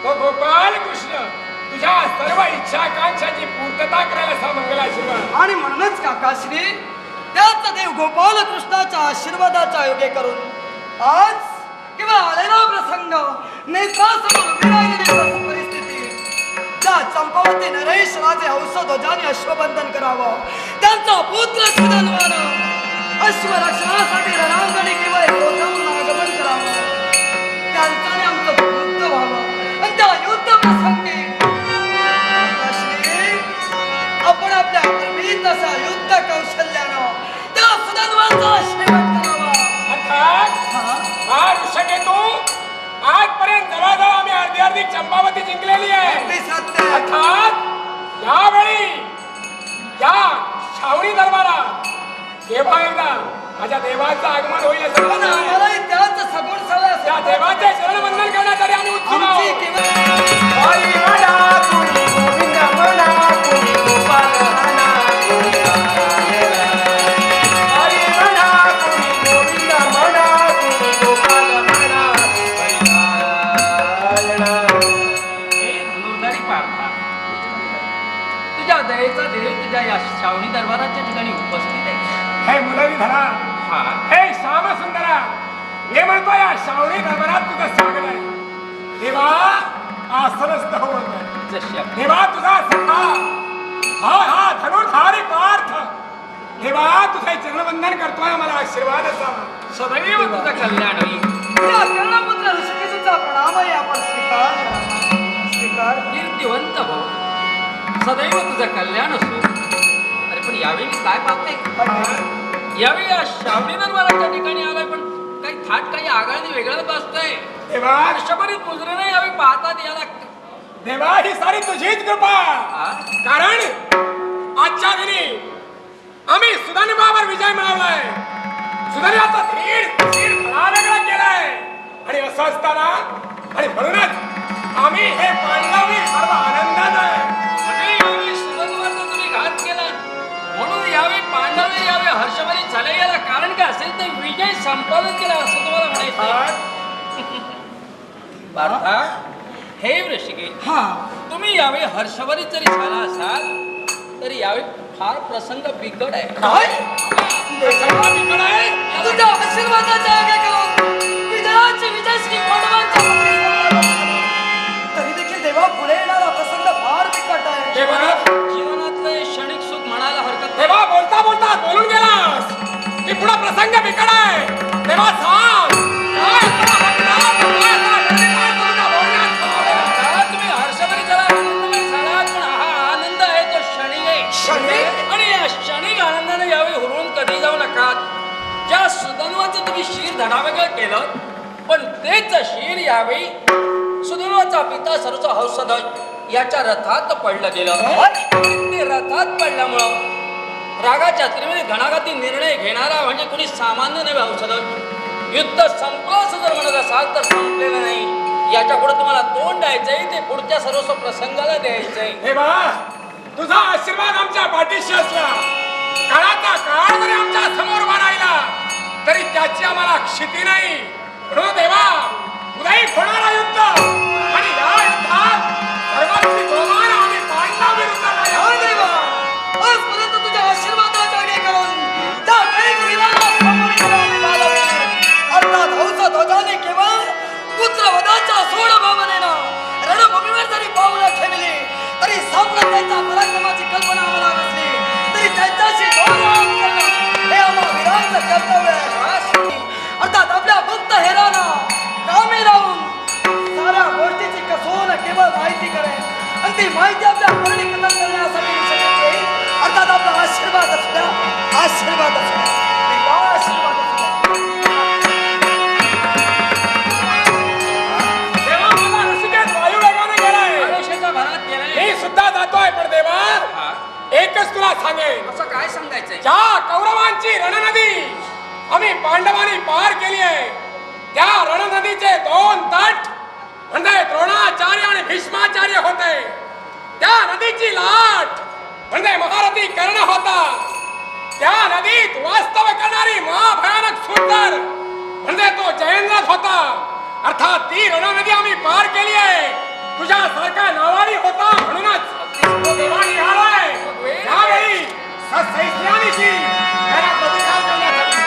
हो गोपाल कृष्ण, तुझ्या सर्व इच्छा आकांक्षांची पूर्तता करायला सा मंगलाशीर्वाद. आणि म्हणूनच काकाश्री त्याच देव गोपाल कृष्णाच्या आशीर्वादाच्या योगे करून आज किंवा आलेला प्रसंग नेत्रासमोर उभी राहिलेली परिस्थिती ज्या चंपावती नरेश राजे हंसध्वजाने अश्वबंधन करावं, त्यांचा पुत्र सुधन्वान अश्वरक्षणासाठी रणांगणी किंवा योद्धावरून आगमन करावं, त्यांच्याने आमचं युद्ध व्हावं आणि त्या युद्ध प्रसंगी आपण आपल्या पूर्वी तसा युद्ध कौशल्यानं त्या सुधन्वाचा आशीर्वाद करावा. अर्थात ऋषकेतू आजपर्यंत जवळजवळ आम्ही अर्धी चंपावती जिंकलेली आहे. अर्थात यावेळी या छावणी दरबारात केव्हा एकदा माझ्या देवाचं आगमन होईल असं मला आम्हालाही त्याच सगुण सवय त्या देवाचे शरणवंदन करण्यासाठी आम्ही उत्सुक तुझ्या दयेचा देव तुझ्या या श्रावणी दरबाराच्या ठिकाणी उपस्थित आहे. हे मुलगी धरा, हे श्याम सुंदरा, हे म्हणतो या श्रावणी दरबारात तुझं स्वागत आहे. देवा आसनस्थ होऊन देवा तुझा सखा हा धनुर्धारी पार्थ, देवा तुझे चरणवंदन करतोय, मला आशीर्वाद असावा. सदैव तुझं कल्याण होईल. त्या कर्णपुत्र ऋषिकेतूचा प्रणामही आपण स्वीकार कीर्तिवंत हो, सदैव तुझं कल्याण असो. अरे पण यावेळी मी काय पाहतोय, यावेळी या श्रावणी दरबाराच्या ठिकाणी आलाय, पण काही थाट काही आगळ्याने वेगळंच बसतंय. देवा वर्षभरीत मुजरे यावेळी पाहतात याला. देवा ही सारी तुझीच कृपा, कारण आजच्या दिनी आम्ही सुधन्वावर विजय मिळवलाय. सुधन्वाचा धीर वेगळा केलाय आणि असं असताना आणि म्हणूनच आम्ही हे पांडवी सर्व आनंदात आहे. तुम्ही घात केला म्हणून यावेळी पांडवे यावेळी हर्षभरीत झाले. याला कारण काय असेल तर विजय संपादन केला असं तुम्हाला म्हणायचं. पार्था, हे ऋषिकेश, तुम्ही यावेळी हर्षभरीत जरी झाला असाल तरी यावेळी फार प्रसंग बिकट आहे. तुझ्या आशीर्वादाच्या आगे करून विजयाची विजयश्री पांडवांच्या तरी देखील देवा पुढे येणारा प्रसंग फार बिकट आहे. जीवनातलं क्षणिक सुख म्हणायला हरकत नाही. देवा बोलता बोलता बोलून गेलास की पुढे प्रसंग बिकट आहे. देवा सांग तुम्ही हर्षभरीत झाला, आनंदमय झालात, पण हा आनंद आहे तो क्षणिक आहे. आणि या क्षणिक आनंदाने यावेळी हुरून कधी जाऊ नका. ज्या सुधन्वाचं तुम्ही शिर धडावेगळं केलं, पण तेच शिर यावेळी सुधन्वाचा पिता सर्वच हंसध्वज याच्या रथात पडलं गेलं. ते रथात पडल्यामुळं रागाच्या त्रिवेणी घणाघाती निर्णय घेणारा म्हणजे कोणी सामान्य नव्हे हंसध्वज. युद्ध संपलं असं जर म्हणत असाल तर संपलेलं नाही. याच्या पुढे तुम्हाला तोंड द्यायचंय, ते पुढच्या सर्वस्व प्रसंगाला द्यायचंय. देवा तुझा आशीर्वाद आमच्या पाठीशी असला, काळाचा काळ जरी आमच्या समोर उभा राहिला तरी त्याची आम्हाला क्षिती नाही. म्हणून देवा उदयिक होणारा युद्ध आणि या युद्धात सर्वांची बहुमान आम्ही पांडव विरुद्ध आजपर्यंत तुझ्या आशीर्वादाच्या आगे करून त्या कैक वीराला समोर करून बाळगले. अर्थात हंसध्वजाने केवळ पुत्रवधाच्या सोड भावनेनं रणभूमीवर जरी पावलं ठेवली तरी साम्राज्याच्या पराक्रमाची कल्पना आम्हाला नसली तरी त्यांच्याशी दोन करणं हे आम्हा वीरांचं कर्तव्य आहे. अर्थात आपल्या गुप्त हेराना कामी लावून साऱ्या गोष्टीची कसून केवळ माहिती करेल आणि ती माहिती आपल्या करणी कथन करण्यासाठी येईल. अर्थात आपला आशीर्वाद असू द्या, आशीर्वाद असू द्या, आशीर्वाद असू द्या. देवा मला ऋषिकेश वायुवेगाने गेलाय, आयुष्याच्या भरात गेलाय. मी सुद्धा जातोय. पण देवा एकच तुला सांगेन, असं काय सांगायचंय? ज्या कौरवांची रणनदी आम्ही पांडवांनी पार केली आहे, त्या रणनदीचे दोन तट म्हणजे द्रोणाचार्य आणि भीष्माचार्य होते. त्या नदीची लाट म्हणजे महारथी कर्ण होता. त्या नदीत वास्तव करणारी महाभयानक सुंदर म्हणजे तो जयेंद्र होता. अर्थात ती रणनदी आम्ही पार केली आहे. तुझ्यासारखा नावाडी होता म्हणूनच तो देवा निघालाय यावेळी सैन्यानिशी त्याला प्रतिकार करण्यासाठी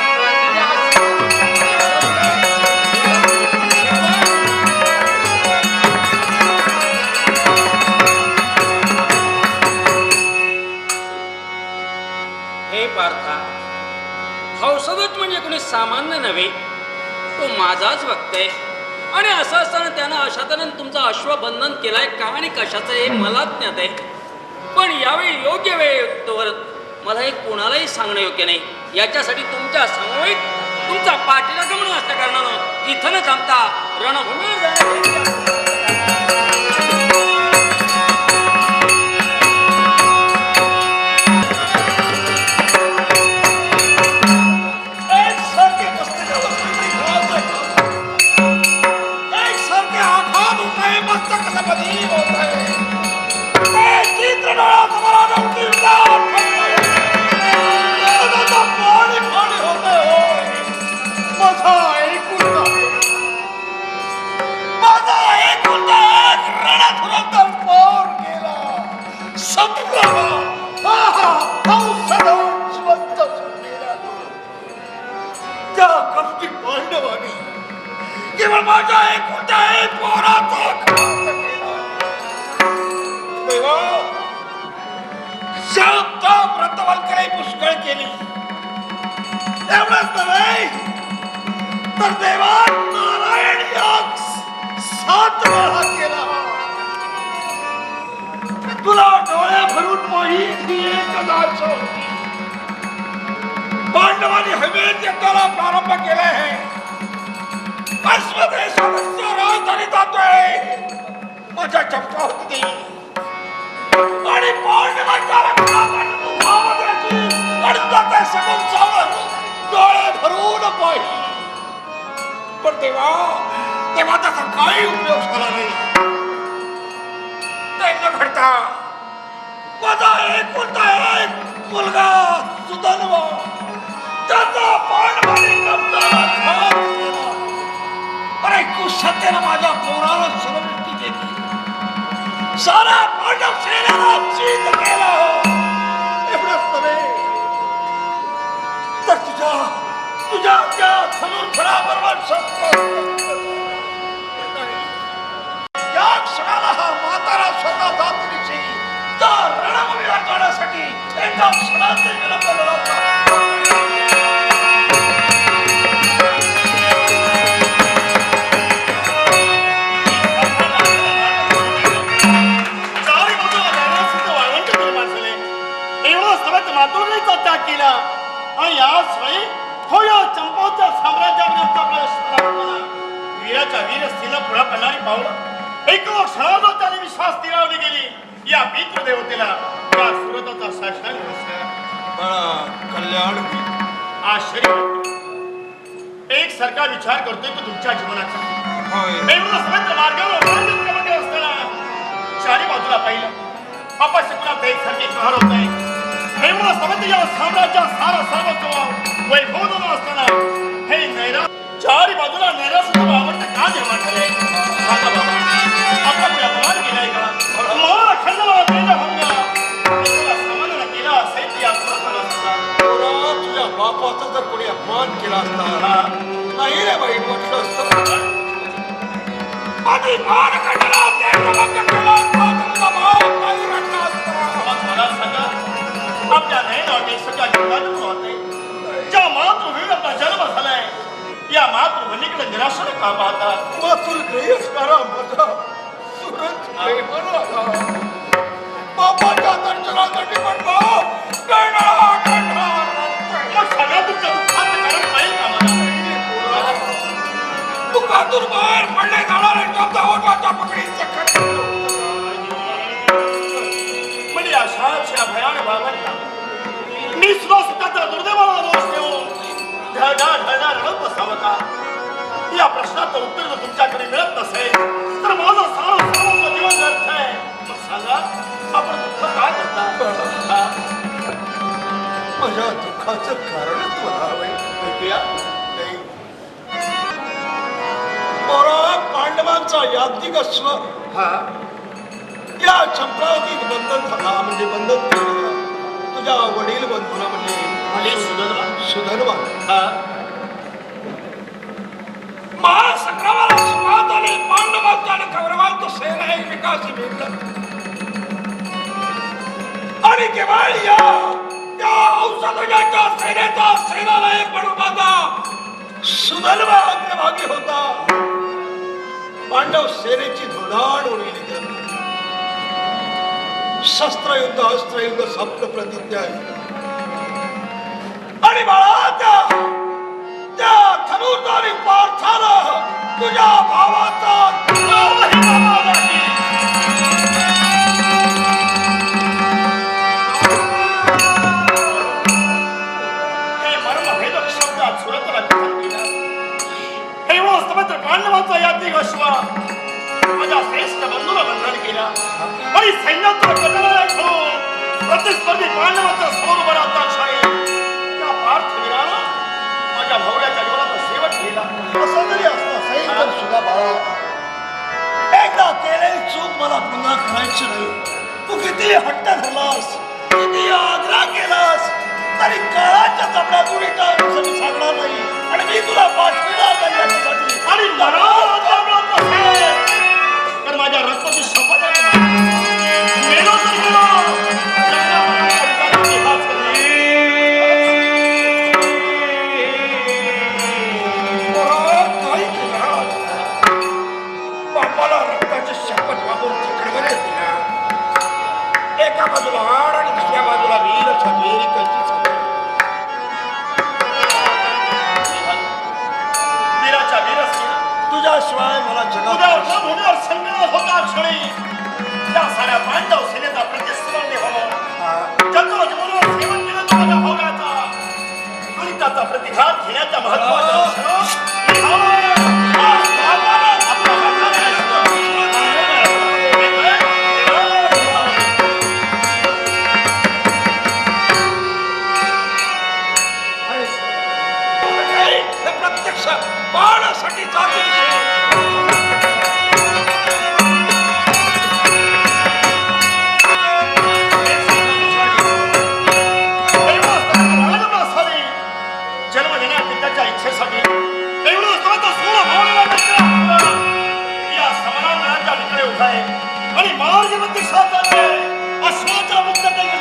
हे पार्था, हौसदच म्हणजे कोणी सामान्य नव्हे, तो माझाच भक्त आहे. आणि असं असताना त्यानं अशातनं तुमचं अश्वबंधन केलाय का आणि कशाचं हे मलाच ज्ञात आहे. पण यावेळी योग्य वेळ येतोवर मला हे कोणालाही सांगणं योग्य नाही. याच्यासाठी तुमच्या समवेत तुमचा पाठीराखा म्हणून असल्या कारणानं इथं न थांबता रणभूमीवर जाण्याची केवळ माझ्या एकुलत्या एक पोराचा घात केला. देवा, शब्द व्रतवल्क्याने पुष्कळ केली. एवढंच नव्हे तर देवा नारायण याग 7 वेळा केला. तुला डोळ्या भरून मोहीत ही एक दाच होती. पांडवांनी हवेत युद्धाला प्रारंभ केला आहे. अश्वदेशावरचा राजधानी जातोय. माझ्या चर्चा होती आणि पांडवांच्या डोळे भरून पाहिजे. पण तेव्हा त्याचा काही उपयोग झाला नाही. ते न घडता माझा एकुलता एक मुलगा सुधन्वा त्याचा पांडवांनी घात केला. अरे कुशतेनं माझ्या पोराला सुरवृत्ती केली. सारा पांडव सेनेला चीत केला. एवढंच नव्हे तर तुझ्या त्या धनुर्धराबरोबर या क्षणाला हा म्हातारा स्वतः जातीविषयी तर रणभूमीवर जाण्यासाठी एका क्षणाचे विलंब लढवला. मातुरीचा त्याग केला आणि याच वेळी हो या चंपाच्या साम्राज्याविरुद्ध प्रवेश केला. वीराच्या वीर स्त्रीला पुढा पडणारी पावलं एक क्षणाचा त्याने विश्वास स्थिरावली गेली. या पितृदेवतेला या सुरताचा शासन कल्याण आश्चर्य एक सरकार विचार करतोय तो तुमच्या जीवनाचा मार्गावर असताना चारी बाजूला पाहिलं अपाशकुनात एक सारखे कहर होत आहे. या साम्राज्यात सारा सर्वस्व वैभव असताना हे नैरा चारी बाजूला नैराश्य आवडतं का निर्माण झालंय? सांगा बाबा, आपण व्यापार केलाय का? मला खंडला तेजा भंगा समाधान केला असेल या तुझ्या बापाचा जर कोणी अपमान केला असता नाही रे बाई म्हटलं असतं. आधी मान खंडला केला तुमचा भाव नाही रडला असता. मला सांगा आपल्या नैनाटे सगळ्या जगात होते. ज्या मातृभूमीवर आपला जन्म झालाय या मातृभूमीकडे निराशेने का पाहतात? मातृग्रही असणारा माझा सुरत प्रेमळ बापाच्या दर्शनासाठी म्हणतो सगळ्या तुमच्या दुःखाचं कारण पाहिजे का मला? दुःखातून बाहेर पडले जाणारे शब्द ओठाच्या पकडीचे म्हणजे अशाच भयान भावना मी सुद्धा स्वतःचा दुर्दैवाला दोष देऊन ढळढळ रडत बसावं का? या प्रश्नाचं उत्तर जर तुमच्याकडे मिळत नसेल तर माझं सारं जीवन व्यर्थ आहे. मग सांगा आपण दुःख काय करता? माझ्या दुःखाचं कारणच म्हणावं. पांडवा पांडवांचा याज्ञिक अश्व या चंद्रावतीत बंधन झाला म्हणजे बंधन केलं तुझ्या वडील बंधुना म्हणजे सुधन्वा महासंग्रामाला सुरुवात आली. पांडवांचा आणि कौरवांचा सेना एकमेकाशी भेटलं आणि केवळ या औषधाच्या सेनेचा सेनानायक म्हणून माझा सुधन्वा अग्रभागी होता. पांडव सेनेची धुडाड उडविली गेली. शस्त्रयुद्ध अस्त्रयुद्ध सप्त प्रतिज्ञा आणि बाळा त्या धनुर्धारी पार्थाला तुझ्या भावाचा हे मर्मभेदक शब्दात सुरतला कथन केला. हे वास्तवत्र पांडवांचा याज्ञिक अश्व माझ्या श्रेष्ठ बंधूला बंधन केला आणि सैन्यातून कटणारा घेऊन प्रतिस्पर्धी पांडवांचा समोर उभा राहता त्या पार्थवीराला माझ्या भावड्याच्या जीवनाचा सेवक केला. असं जरी असता सैन्य सुद्धा बाळा एकदा केलेली चूक मला पुन्हा करायची नाही. तू किती हट्ट धरलास किती आग्रह केलास तरी काळाच्या जबड्यात उडी टाकून मी सांगणार नाही आणि मी तुला पाठविणार नाही याच्यासाठी आणि मला तर माझ्या रक्ताची शपथ आहे. मेलो तर मेलो बापाला रक्ताची शपथ वापरून तिकडवर दिला. एका बाजूला आड आणि दुसऱ्या बाजूला वीर छातीरी वीराच्या वीरस्य तुझ्याशिवाय मला जगावर संग्राम होता क्षणी त्या साऱ्या पांडव सेनेचा प्रतिस्पर्धी व्हावं चंद्रजमुनावर सेवन केलं तो माझ्या भावनाचा आणि त्याचा प्रतिघात घेण्याच्या महत्वाचा प्रत्यक्ष बाळासाठी जन्म देण्यात त्याच्या इच्छेसाठी एवढं या समानांतराच्या ठिकाणी उभा आहे आणि मार्गमध्ये साथ अश्वाच्या मुक्ततेने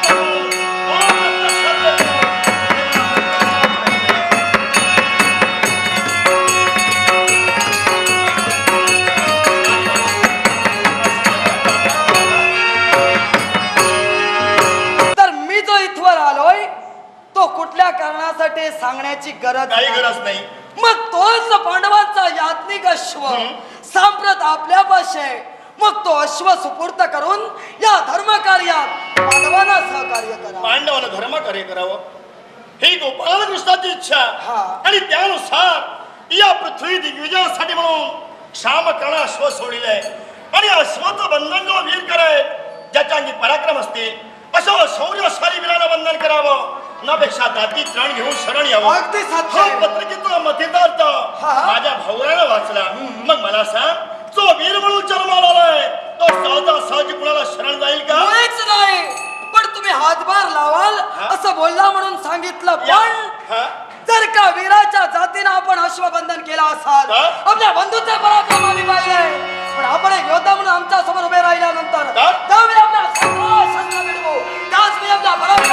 कुठल्या कारणासाठी सांगण्याची गरज नाही. मग तोच पांडवांचा याज्ञिक अश्व सांप्रत आपल्यापाशी आहे. मग तो अश्व सुपूर्त करून या धर्म कार्यात पांडवांना सहकार्य करा. पांडवांना धर्म कार्य करावं ही गोपाळ कृष्णाची इच्छा आणि त्यानुसार या पृथ्वी दिग्विजयासाठी म्हणून क्षामकर्ण अश्व सोडले आणि अश्वाचं बंधन जो वीर करे ज्याच्या अंगी पराक्रम असतील असं शौर्यशाली वीराला बंधन करावं नापेक्षा दाती त्राण घेऊन शरण यावं. अगदी सत्य. पत्रिकेचा मथितार्थ माझ्या भाऊला वाचला. मग मला सांग जो वीर म्हणून जन्माला आलाय तो सहजासहजी कुणाला शरण जाईल का? मुळीच नाही. पण तुम्ही हातभार लावाल असं बोलला म्हणून सांगितलं. पण जर का वीराच्या जातीनं आपण अश्वबंधन केला असाल आपल्या बंधूचे पराक्रम आम्ही पाहिले पण आपण एक योद्धा म्हणून आमच्या समोर उभे राहिल्यानंतर त्यावेळी आपल्या शस्त्र मिळवू त्याच वेळी आपला पराक्रम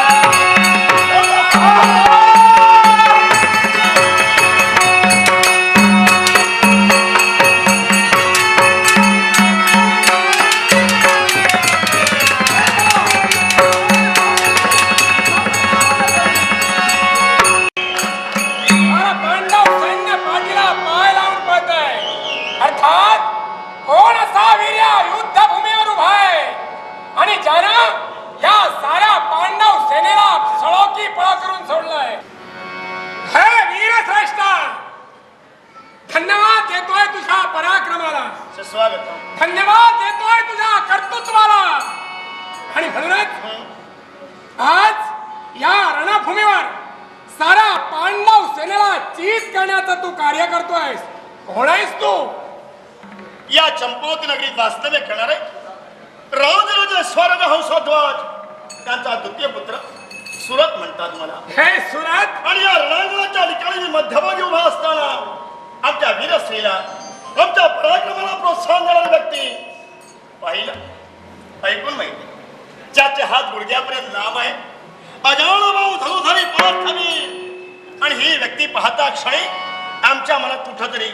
कोण असा वीर्य युद्धभूमीवर उभा आहे आणि ज्यानं या साऱ्या पांडव सेनेला सळोकी पळा करून सोडलंय. हे वीरश्रेष्ठा धन्यवाद देतोय तुझ्या पराक्रमाला. स्वागत. धन्यवाद देतोय तुझ्या कर्तृत्वाला आणि म्हणूनच आज या रणभूमीवर साऱ्या पांडव सेनेला चीज करण्याचं तू कार्य करतोयस. कोण आहेस तू? या चंपावती नगरीत वास्तव्य करणारे राजराज स्वराज हंसध्वज त्यांचा द्वितीय पुत्र सुरत म्हणतात मला. हे सुरत, आणि या रणांगणाच्या ठिकाणी मी मध्यभागी उभा असताना आमच्या वीरश्रीला, आमच्या पराक्रमाला प्रोत्साहन देणारी व्यक्ती पाहिलं, ऐकून माहिती, ज्याचे हात गुडघ्यापर्यंत लांब आहे, अजाण भाऊ धनुधारी पार्थवीर. आणि ही व्यक्ती पाहता क्षणी आमच्या मनात कुठंतरी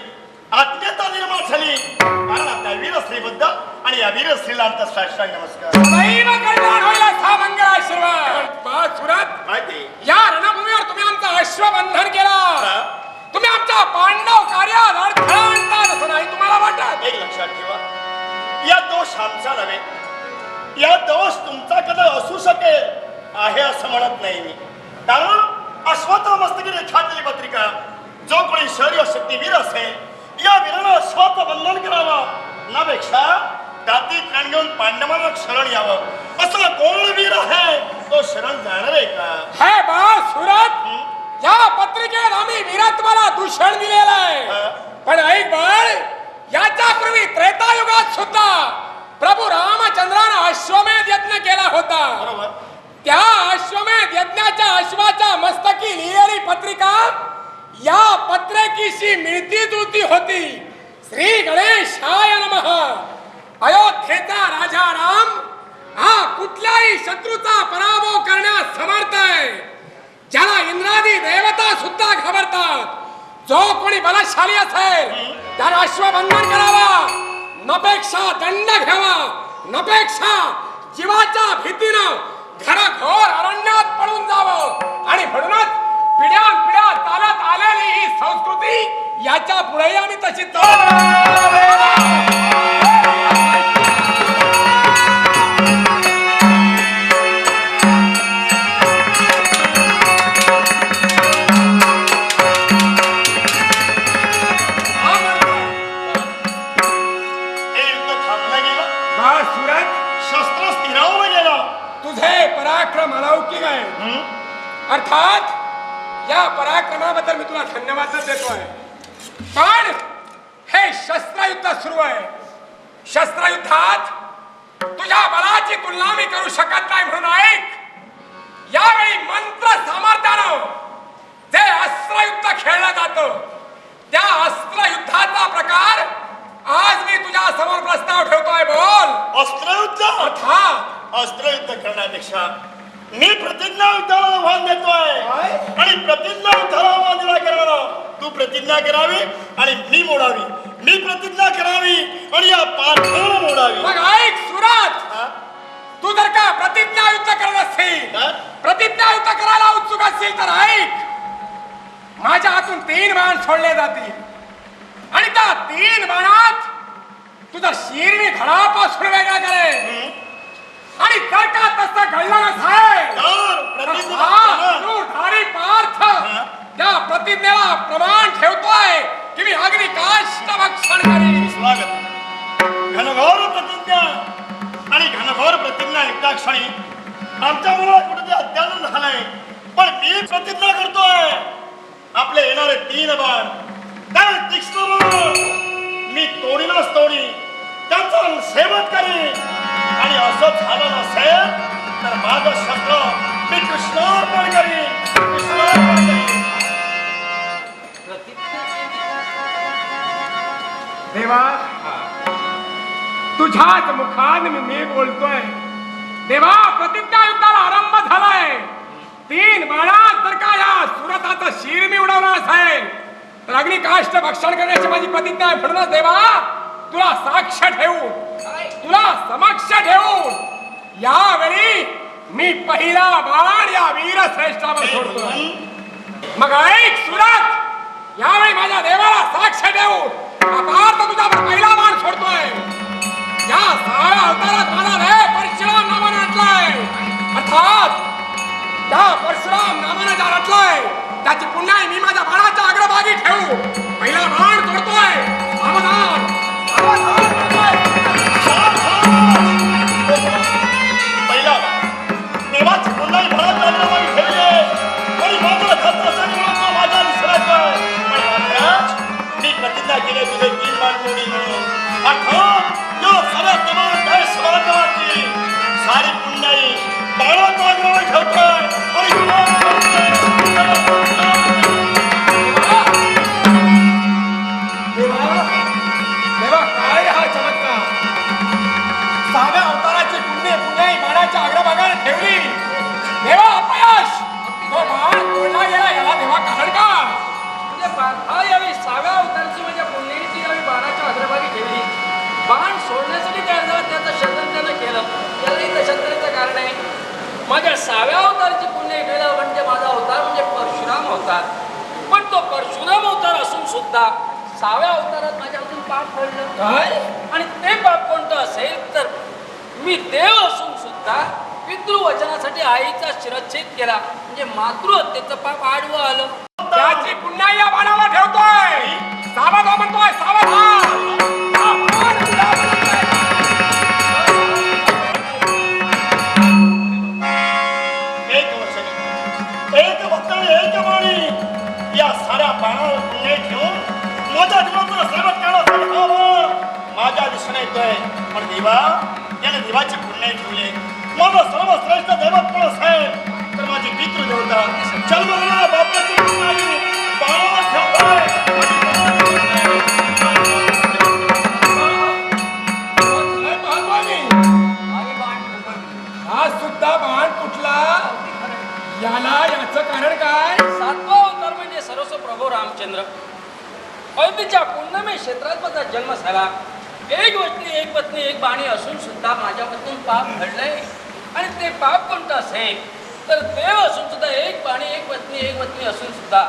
आत्मीयता निर्माण झाली. कारण आपल्या वीरश्रीबद्दल आणि या वीरश्रीला आमचा साष्टांग नमस्कार. सदैव कल्याण होईल असा मंगल आशीर्वाद. पहा सुरत, माहिती या रणभूमीवर तुम्ही आमचं अश्वबंधन केला. हा? तुम्ही आमच्या पांडव कार्यात अडथळा आणतात असं नाही तुम्हाला वाटत? एक लक्षात ठेवा, या दोष आमचा नव्हे, या दोष तुमचा कदा असू शकेल आहे असं म्हणत नाही मी. कारण अश्वत्थ मस्तकी रेखाटलेली पत्रिका जो कोणी शौर्य शक्तीवीर असेल, या वीरानं अश्वत्थ बंधन करावं नापेक्षा दाती प्राण घेऊन पांडवांना शरण यावं. असा कोण वीर आहे तो शरण जाणार आहे का? हे बा सुरत, या पत्रिकेत आम्ही वीरत्वाला दूषण दिलेलं आहे. पण ऐक बाळ, याच्या पूर्वी त्रेतायुगात सुद्धा प्रभू रामचंद्रानं अश्वमेध यज्ञ केला होता. बरोबर. त्या अश्वमेध यज्ञाच्या अश्वाच्या मस्तकी लिहिलेली पत्रिका या पत्रिकेशी मिळती जुळती होती. श्री गणेशाय नमः. अयोध्येचा राजा राम हा कुठल्याही शत्रूचा पराभव करण्यास समर्थ आहे, ज्याला इंद्रादी देवता सुद्धा घाबरतात. जो कोणी बलशाली असेल त्याला अश्वबंधन करावा, नपेक्षा दंड घ्यावा, नपेक्षा जीवाच्या भीतीनं घनघोर अरण्यात पळून जावं. आणि म्हणूनच पिढ्यानपिढ्या चालत आलेली ही संस्कृती याच्या पुढे आम्ही तशी अलौकिक आहे. अर्थात या पराक्रमाबद्दल मी तुला धन्यवाद देतोय. पण हे शस्त्रयुद्ध सुरू आहे. शस्त्रयुद्धात तुझ्या बलाची तुलना मी करू शकत नाही. म्हणून ऐक, यावेळी मंत्र सामर्थ्यानं जे अस्त्रयुद्ध खेळलं जातं त्या अस्त्रयुद्धाचा प्रकार आज मी तुझ्या समोर प्रस्ताव ठेवतोय. बोल. अस्त्रयुद्ध? अर्थात अस्त्रयुद्ध करण्यापेक्षा मी प्रतिज्ञा युद्धाला आव्हान देतोय. आणि प्रतिज्ञा युद्धाला आव्हान दिला करायला तू प्रतिज्ञा करावी आणि मी मोडावी. मी प्रतिज्ञा करावी आणि या पार्थाला मोडावी. मग ऐक सुरत, तू जर का प्रतिज्ञा युद्ध करत असशील, प्रतिज्ञा युद्ध करायला उत्सुक असशील तर ऐक, माझ्या हातून 3 बाण सोडले जातील आणि त्या 3 बाणात तुझा शिर मी धडापासून वेगळा करेन. आणि जर का तसं घडलं नसेल पार्थ त्या प्रतिज्ञेला प्रमाण ठेवतोय की मी अग्निकाष्ट भक्षण करेन. स्वागत. घनघोर प्रतिज्ञा आणि घनघोर प्रतिज्ञा एकदा क्षणी आमच्या मनात कुठे अत्यानंद झालाय. पण मी प्रतिज्ञा करतोय आपले येणारे 3 बाण त्या तीक्ष्ण बाण मी तोडीनच तोडी त्यांचा सेवन करीन. आणि असं झालं नसेल तर माझं शस्त्र मी कृष्णार्पण करीन. कृष्णार्पण करीन. देवा, तुझ्याच मुखाने मी बोलतोय. देवा, प्रतिज्ञा युद्धाला आरंभ झालाय. 3 बाणात जर का या सुरताचं शिर मी उडवणार असेल तर अग्निकाष्ट भक्षण करण्याची माझी प्रतिज्ञा आहे. म्हणूनच देवा, तुला साक्ष ठेवून, तुला समक्ष ठेवून यावेळी मी पहिला बाण या वीरश्रेष्ठावर सोडतोय. मग ऐक सुरत, यावेळी माझ्या देवाला साक्ष ठेवून पार्थ तुझ्यावर पहिला बाण सोडतोय. या 6 अवतारात माझा देव परशुराम नावानं रचलाय. अर्थात त्या परशुराम नावानं ज्या रचलाय त्याची पुन्हा मी माझ्या बाणाच्या अग्रभागी ठेवू. पहिला बाण सोडतोय. सावधान, सावधान करतोय. पहिला देवाची पुन्हाही भरात अग्रभागी ठेवली आणि माझा धर्म संग्राम माझ्या विसरायचा. पैदा केले तुझे 3 बाळकोणी म्हणून अर्थात यो सगळं तमाम देश समाजाची सारी पुण्याई बाळाचा आग्रह ठेवतोय देवा काय हा चमत्कार 6व्या अवताराची पुण्य पुण्याई बाणाच्या अग्रभागाने ठेवली देवा अपयश तो बाण तोडला गेला याला देवा कारण का म्हणजे हा यावेळी 6व्या अवताराची म्हणजे पुण्याची यावेळी बाणाच्या अग्रभागी ठेवली बाण सोडण्यासाठी तयार झाला त्याचं शतन त्यानं केलं त्यालाही दशांतराचं कारण आहे माझ्या 6व्या अवताराची पुण्य ठेवलं म्हणजे माझा अवतार म्हणजे परशुराम अवतार पण तो परशुराम अवतार असून सुद्धा 6व्या अवतारात माझ्या अजून पाप घडलं काय आणि ते पाप कोणतं असेल तर मी देव असून सुद्धा पितृवचनासाठी आईचा शिरच्छेद केला म्हणजे मातृहत्येचं पाप आडवं आलं त्याची पुन्हा या बाणावर ठेवतोय सावध हो म्हणतोय सावध एक वर्षाने एक भक्ताने एक बाणी या साऱ्या बाणावर पुण्य ठेवून माझ्या जीवातून सर्वच करण्यासाठी हा बाण माझ्या दिशेने येतोय पण देवा याने देवाचे पुण्य ठेवले माझा सर्वश्रेष्ठ दैवत कोण असेल तर माझी पितृदेवता जन्मलेल्या बापाची पुण्याई बाणावर ठेवतोय हा सुद्धा बाण कुठला याला याचं कारण काय 7वा अवतार म्हणजे सर्वस्व प्रभू रामचंद्र अयोध्येच्या पुण्यमय क्षेत्रात माझा जन्म झाला एक वस्ती एक पत्नी एक बाणी असून सुद्धा माझ्यापासून पाप घडलंय आणि ते पाप कोणतं असेल तर देव असून सुद्धा एक बाणी एक पत्नी असून सुद्धा